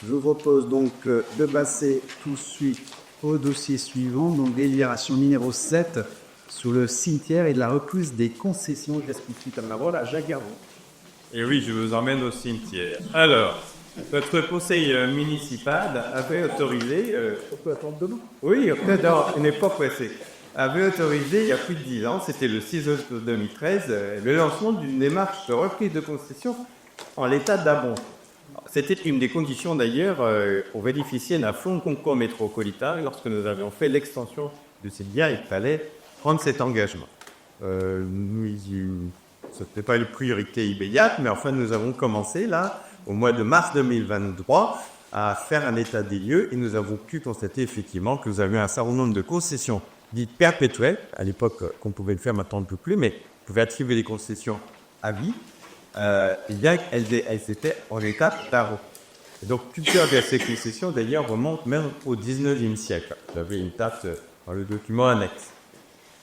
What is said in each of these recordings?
Je vous propose donc de passer tout de suite au dossier suivant, donc délibération numéro 7 sur le cimetière et de la reprise des concessions. J'explique comme la parole à Jacques Gardon. Et oui, je vous emmène au cimetière. Alors, notre conseil municipal avait autorisé... On peut attendre demain. Oui, peut-être dans une époque pressée. Avait autorisé, il y a plus de 10 ans, c'était le 6 août 2013, le lancement d'une démarche de reprise de concession en l'état d'abandon. C'était une des conditions d'ailleurs pour bénéficier d'un fonds de concours métropolitain. Lorsque nous avions fait l'extension de ces biens, il fallait prendre cet engagement. Ce n'était pas une priorité immédiate, mais enfin nous avons commencé là, au mois de mars 2023, à faire un état des lieux et nous avons pu constater effectivement que nous avions un certain nombre de concessions dites perpétuelles. À l'époque, qu'on pouvait le faire, maintenant on ne peut plus, mais on pouvait attribuer des concessions à vie. Bien qu'elles étaient en état d'arrêt. Donc, plusieurs de ces concessions, d'ailleurs, remontent même au 19e siècle. Vous avez une date dans le document annexe.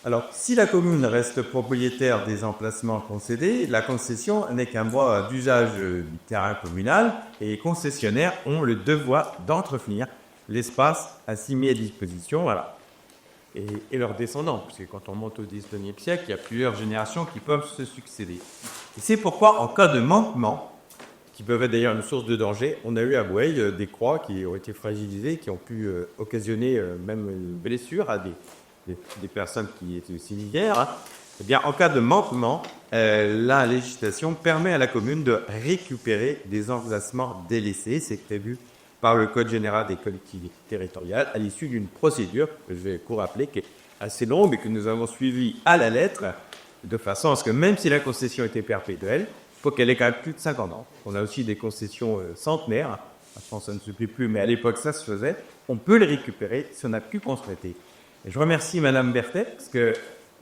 Alors, si la commune reste propriétaire des emplacements concédés, la concession n'est qu'un droit d'usage du terrain communal et les concessionnaires ont le devoir d'entretenir l'espace ainsi mis à disposition, voilà. Et leurs descendants, parce que quand on monte au 19e siècle, il y a plusieurs générations qui peuvent se succéder. Et c'est pourquoi, en cas de manquement, qui peuvent être d'ailleurs une source de danger, on a eu à Boueil des croix qui ont été fragilisées, qui ont pu occasionner même une blessure à des personnes qui étaient aussi litières. Hein. Eh bien, en cas de manquement, la législation permet à la commune de récupérer des emplacements délaissés. C'est prévu par le Code général des collectivités territoriales à l'issue d'une procédure que je vais vous rappeler qui est assez longue et que nous avons suivie à la lettre, de façon à ce que même si la concession était perpétuelle, il faut qu'elle ait quand même plus de 50 ans. On a aussi des concessions centenaires, maintenant ça ne se fait plus, mais à l'époque ça se faisait. On peut les récupérer si on a pu constater. Et je remercie Madame Berthet, parce que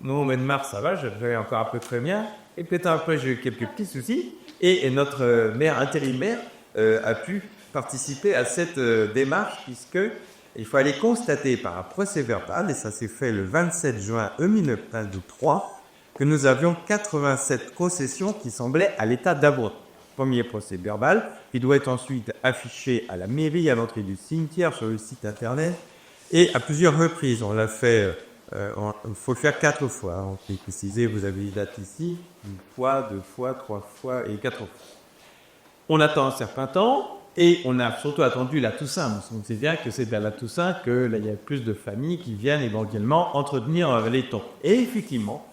nous, au mois de mars, ça va, je vais encore à peu près bien, et peut-être après j'ai eu quelques petits soucis, et notre maire intérimaire a pu participer à cette démarche, puisqu'il faut aller constater par un procès verbal, et ça s'est fait le 27 juin 1923, que nous avions 87 concessions qui semblaient à l'état d'abandon. Premier procès verbal, qui doit être ensuite affiché à la mairie, à l'entrée du cimetière, sur le site internet, et à plusieurs reprises. On l'a fait, il faut le faire 4 fois. On peut préciser, vous avez les dates ici, 1 fois, 2 fois, 3 fois et 4 fois. On attend un certain temps, et on a surtout attendu la Toussaint. On sait bien que c'est vers la Toussaint qu'il y a plus de familles qui viennent éventuellement entretenir les tombes. Et effectivement,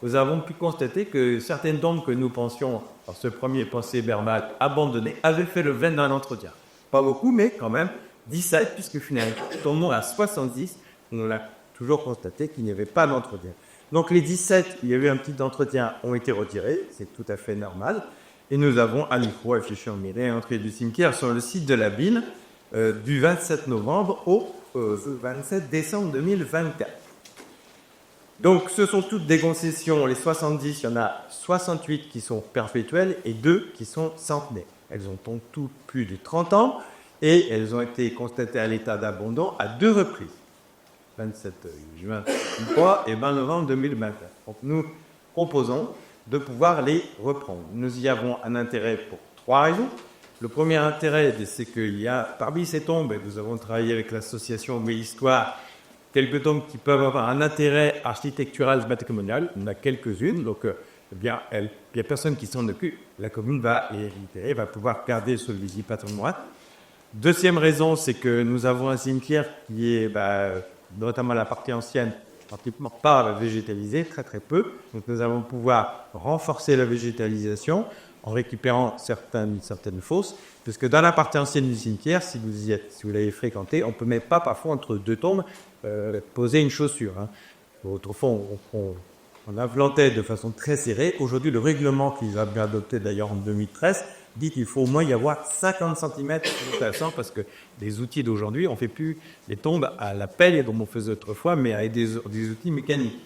nous avons pu constater que certaines tombes que nous pensions, dans ce premier procès verbal abandonné, avaient fait le vain d'un entretien. Pas beaucoup, mais quand même 17, puisque finalement, tombons à 70, on a toujours constaté qu'il n'y avait pas d'entretien. Donc les 17, il y avait un petit entretien, ont été retirés, c'est tout à fait normal. Et nous avons à nouveau affiché en mairie l'entrée du cimetière sur le site de la ville du 27 novembre au 27 décembre 2024. Donc ce sont toutes des concessions, les 70, il y en a 68 qui sont perpétuelles et 2 qui sont centenaires. Elles ont donc toutes plus de 30 ans et elles ont été constatées à l'état d'abandon à 2 reprises. 27 juin 2023 et 20 novembre 2021. Donc nous proposons de pouvoir les reprendre. Nous y avons un intérêt pour 3 raisons. Le premier intérêt, c'est qu'il y a, parmi ces tombes, et nous avons travaillé avec l'association Méhistoire, quelques tombes qui peuvent avoir un intérêt architectural patrimonial. Il y en a quelques-unes, donc il n'y a personne qui s'en occupe. La commune va les récupérer, va pouvoir garder ce visible patrimoine. Deuxième raison, c'est que nous avons un cimetière qui est, notamment la partie ancienne, pratiquement pas végétalisé, très très peu. Donc nous allons pouvoir renforcer la végétalisation en récupérant certaines fosses, puisque dans la partie ancienne du cimetière, si vous y êtes, si vous l'avez fréquenté, on ne peut même pas parfois entre 2 tombes poser une chaussure. Hein. Autrefois, on implantait de façon très serrée. Aujourd'hui, le règlement qu'ils avaient adopté d'ailleurs en 2013 dit qu'il faut au moins y avoir 50 cm de passant parce que les outils d'aujourd'hui, on ne fait plus les tombes à la pelle et comme on faisait autrefois, mais avec des outils mécaniques.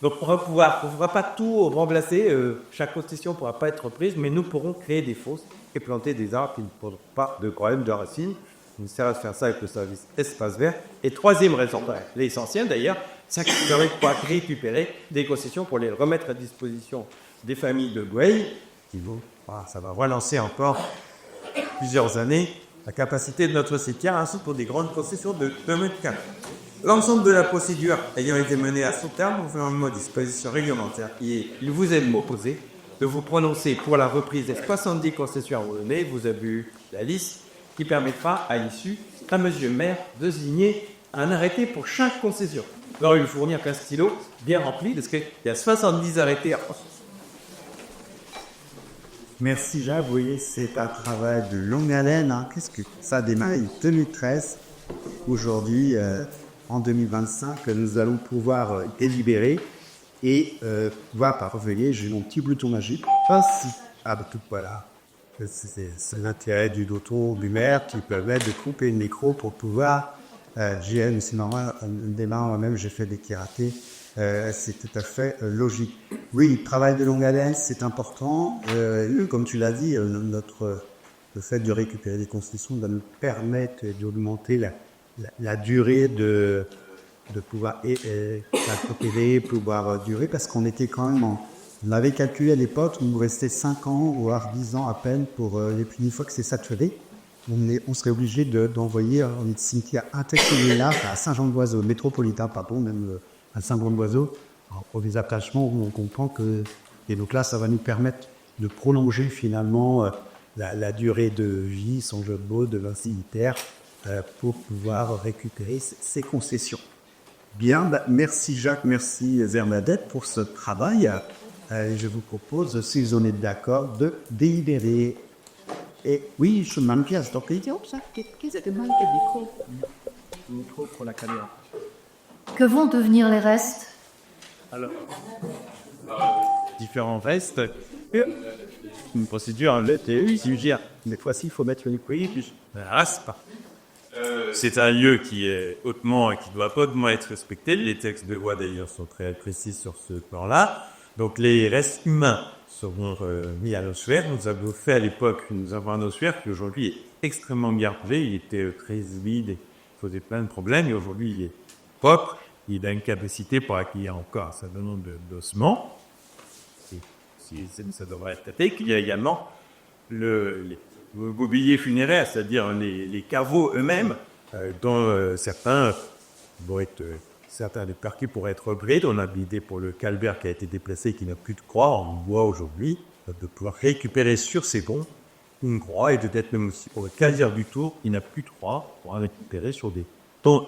Donc on ne pourra pas tout remplacer, chaque concession ne pourra pas être reprise, mais nous pourrons créer des fosses et planter des arbres qui ne posent pas de problème de racines. On essaiera de faire ça avec le service espace vert. Et troisième raison, l'essentiel d'ailleurs, ça permet de pouvoir récupérer des concessions pour les remettre à disposition des familles de Boueil, qui vont, ça va relancer encore plusieurs années la capacité de notre cimetière, ainsi pour des grandes concessions de 2 mètres carrés. L'ensemble de la procédure ayant été menée à son terme, conformément aux dispositions réglementaires, il vous est proposé de vous prononcer pour la reprise des 70 concessions abandonnées. Vous avez eu la liste qui permettra, à l'issue, à monsieur le maire de signer un arrêté pour chaque concession. Vous aurez lui fournir qu'un stylo bien rempli, parce qu'il y a 70 arrêtés à France. Merci Jacques, vous voyez, c'est un travail de longue haleine. Hein. Qu'est-ce que ça a démarré en 2013. Aujourd'hui, en 2025, nous allons pouvoir délibérer et pouvoir parvenir. J'ai mon petit bouton magique. Ah bah tout voilà. C'est l'intérêt du doton du maire qui permet de couper le micro pour pouvoir. C'est normal, démarre moi-même, j'ai fait des karatés. C'est tout à fait logique. Oui, le travail de longue haleine, c'est important. Comme tu l'as dit, le fait de récupérer des concessions va nous permettre d'augmenter la durée de pouvoir coopérer, pouvoir durer, parce qu'on était quand même on avait calculé à l'époque, il nous restait 5 ans, voire 10 ans à peine pour les puis une fois que c'est saturé, on serait obligé d'envoyer un cimetière intercommunal à Saint-Jean-de-Boiseau, métropolitain, pardon, même à Saint-Jean-de-Boiseau. Pour des attachements, on comprend que, et donc là, ça va nous permettre de prolonger finalement la durée de vie, sans jeu de mots, de un cimetière pour pouvoir récupérer ces concessions. Bien, merci Jacques, merci Bernadette pour ce travail. Je vous propose, si vous en êtes d'accord, de délibérer. Et oui, je m'en pièce. Donc, il dit, oh, ça, qu'est-ce que mal le micro pour la caméra. Que vont devenir les restes? Alors, différents restes. Une procédure, des fois-ci, il faut mettre le micro. C'est un lieu qui est hautement et qui doit hautement être respecté. Les textes de loi d'ailleurs sont très précis sur ce plan-là. Donc les restes humains seront mis à l'ossuaire. Nous avons fait à l'époque, nous avons un ossuaire qui aujourd'hui est extrêmement gardé. Il était très vide et posait plein de problèmes. Et aujourd'hui, il est propre. Il a une capacité pour accueillir encore un certain nombre d'ossements. Ça devrait être traité. Il y a également le mobilier funéraire, c'est-à-dire les caveaux eux-mêmes, dont certains des parquets pourraient être repris. On a l'idée pour le calvaire qui a été déplacé, qui n'a plus de croix en bois aujourd'hui, de pouvoir récupérer sur ces ponts une croix, et peut-être même aussi pour le calvaire du Tour, il n'a plus de croix, pour récupérer sur des tons.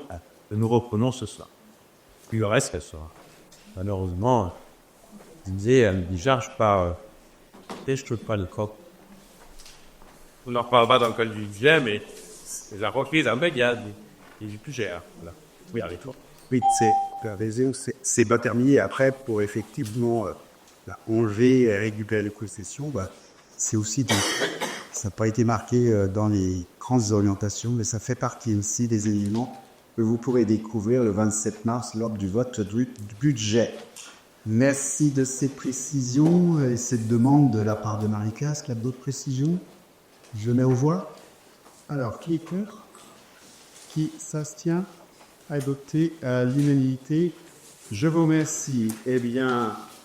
Nous reprenons ce soir. Puis le reste, ça sera malheureusement, je disais, elle ne charge pas, je ne pas le coq. On n'en reparle pas dans le col du budget, mais la reprise, en fait, il y a des plus cher. Voilà. Oui, allez, toi. Oui, tu as raison, c'est bien terminé. Après, pour effectivement enlever et récupérer les concessions, c'est aussi ça n'a pas été marqué dans les grandes orientations, mais ça fait partie aussi des éléments que vous pourrez découvrir le 27 mars lors du vote du budget. Merci de ces précisions et cette demande de la part de Marika. Est-ce qu'il y a d'autres précisions? Je mets aux voix. Alors, qui est contre? Qui s'abstient? Adopté à l'unanimité. Je vous remercie. Eh bien,